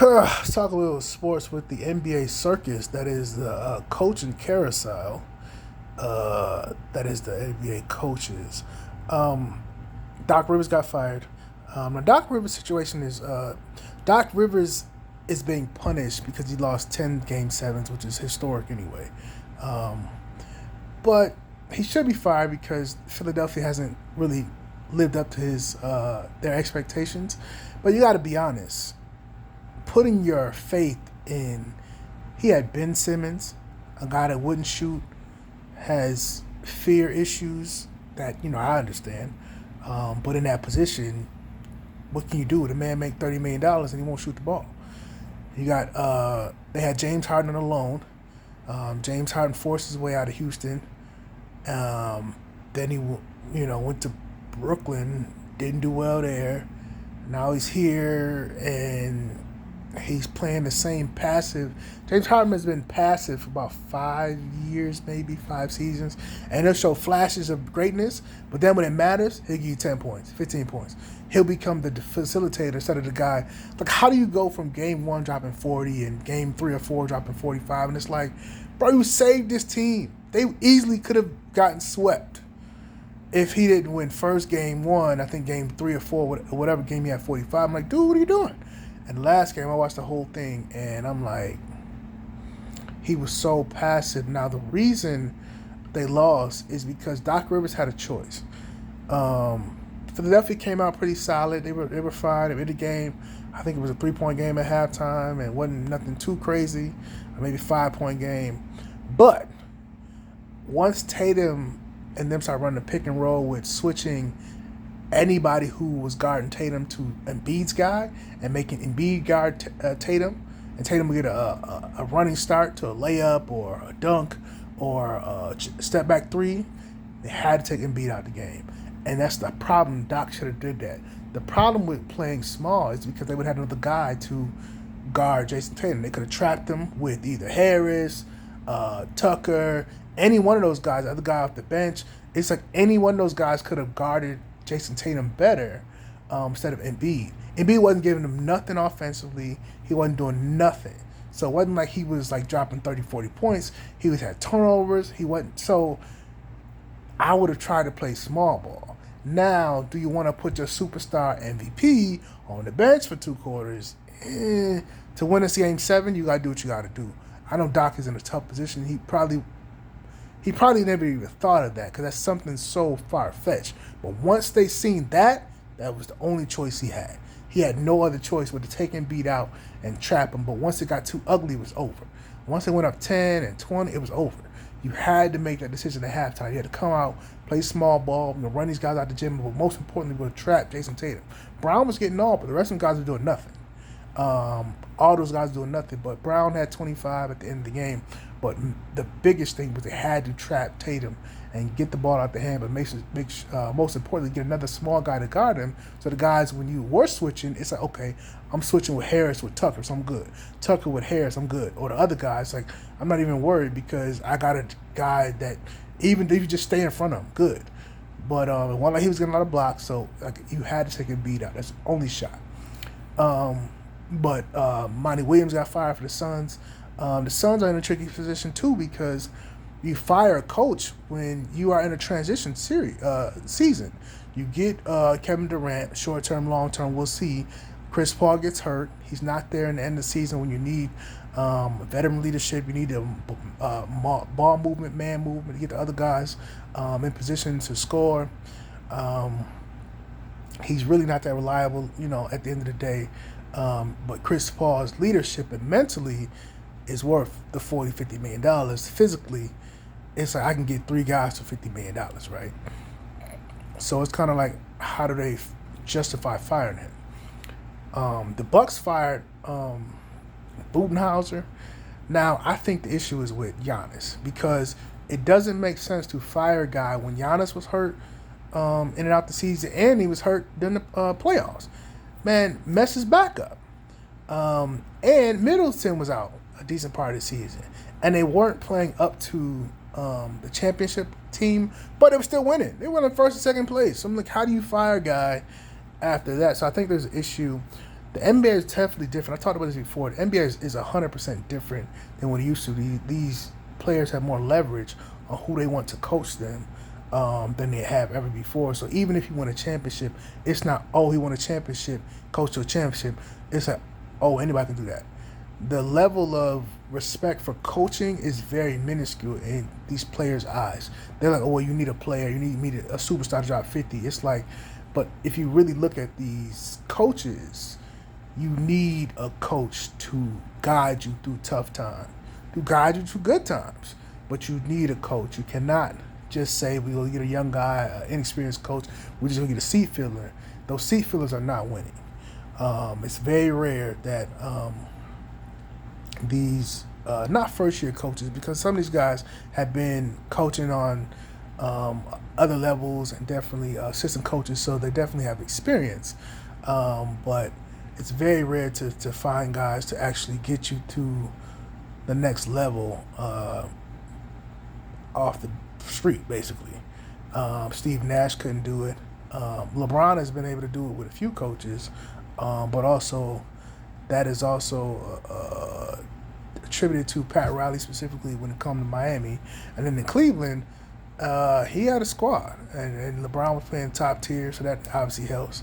Let's talk a little sports with the NBA circus. That is the coaching carousel. That is the NBA coaches. Um, Doc Rivers got fired. Now Doc Rivers' situation is Doc Rivers is being punished because he lost 10 game sevens, which is historic anyway. Um, but he should be fired because Philadelphia hasn't really lived up to his their expectations. But you got to be honest, putting your faith in. He had Ben Simmons, a guy that wouldn't shoot, has fear issues that I understand. But in that position, what can you do? The man make $30 million and he won't shoot the ball. You got they had James Harden on a loan. James Harden forced his way out of Houston. Then he went to Brooklyn, didn't do well there. Now he's here and he's playing the same passive. James Harden has been passive for about 5 years, maybe 5 seasons, and he'll show flashes of greatness. But then when it matters, he'll give you 10 points, 15 points. He'll become the facilitator instead of the guy. Like, how do you go from game one dropping 40 and game 3 or 4 dropping 45? And it's like, bro, you saved this team. They easily could have gotten swept if he didn't win first game one. I think game 3 or 4, whatever game he had 45. I'm like, dude, what are you doing? And the last game, I watched the whole thing, and I'm like, he was so passive. Now, the reason they lost is because Doc Rivers had a choice. Philadelphia came out pretty solid. They were fine. They were in the game. I think it was a 3-point game at halftime, and it wasn't nothing too crazy, or maybe 5-point game. But once Tatum and them started running the pick and roll with switching anybody who was guarding Tatum to Embiid's guy and making Embiid guard Tatum, and Tatum would get a running start to a layup or a dunk or a step back three, they had to take Embiid out of the game. And that's the problem. Doc should have did that. The problem with playing small is because they would have another guy to guard Jason Tatum. They could have trapped him with either Harris, Tucker, any one of those guys, the other guy off the bench. It's like any one of those guys could have guarded Jason Tatum better instead of Embiid. Embiid wasn't giving him nothing offensively. He wasn't doing nothing. So it wasn't like he was like dropping 30, 40 points. He was had turnovers. He wasn't. So I would have tried to play small ball. Now, do you want to put your superstar MVP on the bench for 2 quarters? To win this game 7, you got to do what you got to do. I know Doc is in a tough position. He probably never even thought of that because that's something so far-fetched. But once they seen that, that was the only choice he had. He had no other choice but to take Embiid out and trap him. But once it got too ugly, it was over. Once it went up 10 and 20, it was over. You had to make that decision at halftime. You had to come out, play small ball, run these guys out the gym, but most importantly, would trap Jason Tatum. Brown was getting all, but the rest of the guys were doing nothing. All those guys doing nothing, but Brown had 25 at the end of the game. But the biggest thing was they had to trap Tatum and get the ball out the hand, but most importantly, get another small guy to guard him. So the guys, when you were switching, it's like, okay, I'm switching with Harris with Tucker, so I'm good. Tucker with Harris, I'm good. Or the other guys, like, I'm not even worried because I got a guy that even if you just stay in front of him, good. But it wasn't like he was getting a lot of blocks, so like you had to take a beat out. That's the only shot. But Monty Williams got fired for the Suns. The Suns are in a tricky position too because you fire a coach when you are in a transition season. You get Kevin Durant, short term, long term, we'll see. Chris Paul gets hurt. He's not there in the end of the season when you need veteran leadership. You need a ball movement, man movement to get the other guys in position to score. He's really not that reliable, at the end of the day. But Chris Paul's leadership and mentally is worth the $40, $50 million. Physically, it's like I can get 3 guys for $50 million, right? So it's kind of like, how do they justify firing him? The Bucks fired Budenholzer. Now, I think the issue is with Giannis because it doesn't make sense to fire a guy when Giannis was hurt in and out the season and he was hurt during the playoffs. Man, mess his back up. And Middleton was out a decent part of the season. And they weren't playing up to the championship team, but they were still winning. They were in first and second place. So I'm like, how do you fire a guy after that? So I think there's an issue The NBA is definitely different. I talked about this before. The NBA is 100% different than what it used to be. These players have more leverage on who they want to coach them than they have ever before. So even if you win a championship, it's not, oh, he won a championship, coach to a championship. It's like, oh, anybody can do that. The level of respect for coaching is very minuscule in these players' eyes. They're like, oh, well, you need a player, you need me to a superstar to drop 50. It's like, but if you really look at these coaches, you need a coach to guide you through tough times, to guide you through good times. But you need a coach. You cannot just say we're gonna get a young guy, an inexperienced coach. We're just gonna get a seat filler. Those seat fillers are not winning. It's very rare that these not first year coaches, because some of these guys have been coaching on other levels and definitely assistant coaches, so they definitely have experience. But it's very rare to find guys to actually get you to the next level off the street, basically. Steve Nash couldn't do it. LeBron has been able to do it with a few coaches, but also that is also attributed to Pat Riley specifically when it comes to Miami. And then in Cleveland, he had a squad, and LeBron was playing top tier, so that obviously helps.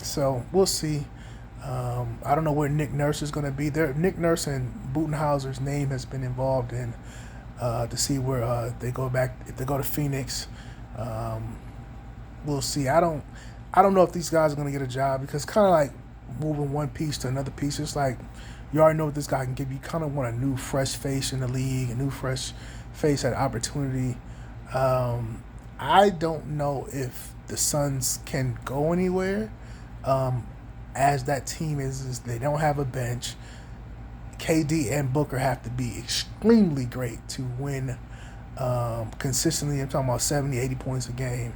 So we'll see. I don't know where Nick Nurse is going to be. Nick Nurse and Budenholzer's name has been involved in to see where they go back. If they go to Phoenix, we'll see. I don't know if these guys are going to get a job, because it's kind of like moving one piece to another piece. It's like you already know what this guy can give you. You kind of want a new, fresh face in the league, a new, fresh face at opportunity. I don't know if the Suns can go anywhere. As that team is they don't have a bench. KD and Booker have to be extremely great to win consistently. I'm talking about 70, 80 points a game.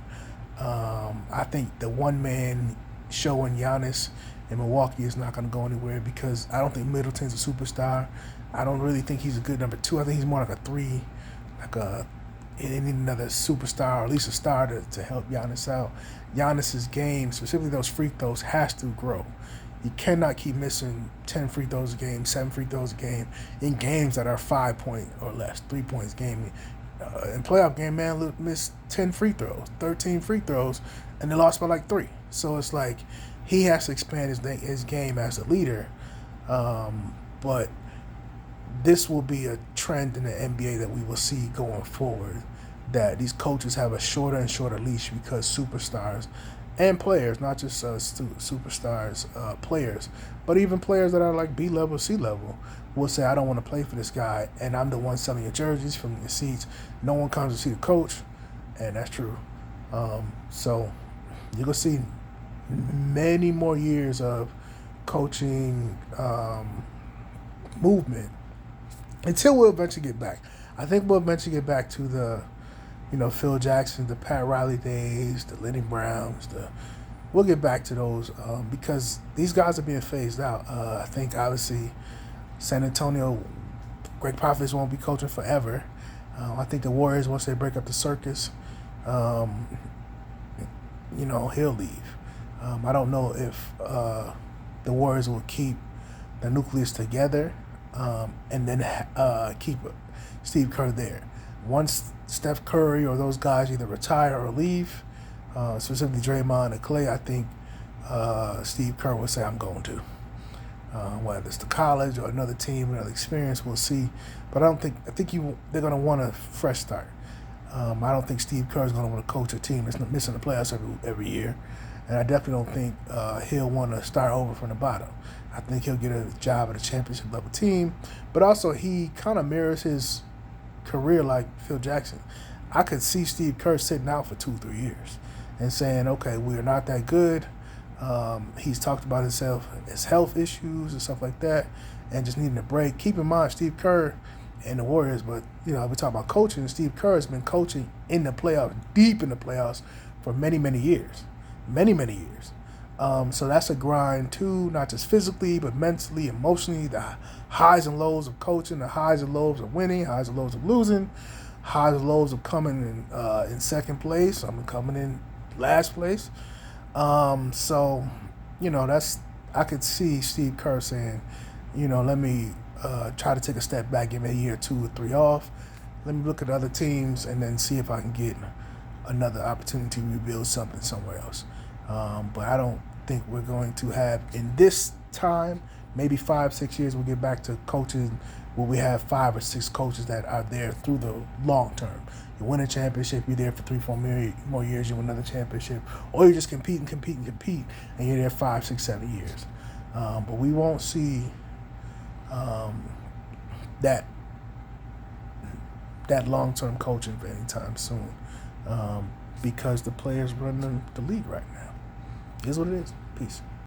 I think the one-man show in Giannis in Milwaukee is not going to go anywhere, because I don't think Middleton's a superstar. I don't really think he's a good number two. I think he's more like a three, they need another superstar, or at least a star to help Giannis out. Giannis's game, specifically those free throws, has to grow. You cannot keep missing 10 free throws a game, 7 free throws a game in games that are 5 points or less, 3 points a game. In playoff game, man missed 10 free throws, 13 free throws, and they lost by like 3. So it's like he has to expand his game as a leader. But this will be a trend in the NBA that we will see going forward, that these coaches have a shorter and shorter leash, because superstars and players, not just superstars, players, but even players that are like B-level, C-level, will say, I don't want to play for this guy, and I'm the one selling your jerseys, from your seats. No one comes to see the coach, and that's true. So you're going to see many more years of coaching movement until we'll eventually get back. I think we'll eventually get back to the Phil Jackson, the Pat Riley days, the Lenny Browns. We'll get back to those because these guys are being phased out. I think obviously San Antonio, Greg Popovich won't be coaching forever. I think the Warriors, once they break up the circus, he'll leave. I don't know if the Warriors will keep the nucleus together and then keep Steve Kerr there. Once Steph Curry or those guys either retire or leave, specifically Draymond and Clay, I think Steve Kerr will say, I'm going to. Whether it's to college or another team, another experience, we'll see. But I think they're going to want a fresh start. I don't think Steve Kerr is going to want to coach a team that's missing the playoffs every year. And I definitely don't think he'll want to start over from the bottom. I think he'll get a job at a championship level team. But also he kind of mirrors his career like Phil Jackson. I could see Steve Kerr sitting out for 2-3 years and saying, okay, we're not that good. He's talked about his health issues and stuff like that, and just needing a break. Keep in mind, Steve Kerr and the Warriors, but we talk about coaching. Steve Kerr has been coaching in the playoffs, deep in the playoffs, for many, many years. Many, many years. So that's a grind too, not just physically, but mentally, emotionally, the highs and lows of coaching, the highs and lows of winning, highs and lows of losing, highs and lows of coming in second place, coming in last place. So I could see Steve Kerr saying, let me try to take a step back, give me a year, 2 or 3 off. Let me look at other teams and then see if I can get another opportunity to rebuild something somewhere else. But I don't think we're going to have, in this time, maybe 5-6 years, we'll get back to coaching where we have 5 or 6 coaches that are there through the long term. You win a championship, you're there for 3-4 more years, you win another championship, or you just compete, and you're there 5, 6, 7 years. But we won't see that long-term coaching for any time soon, because the players run the league right now. It is what it is. Peace.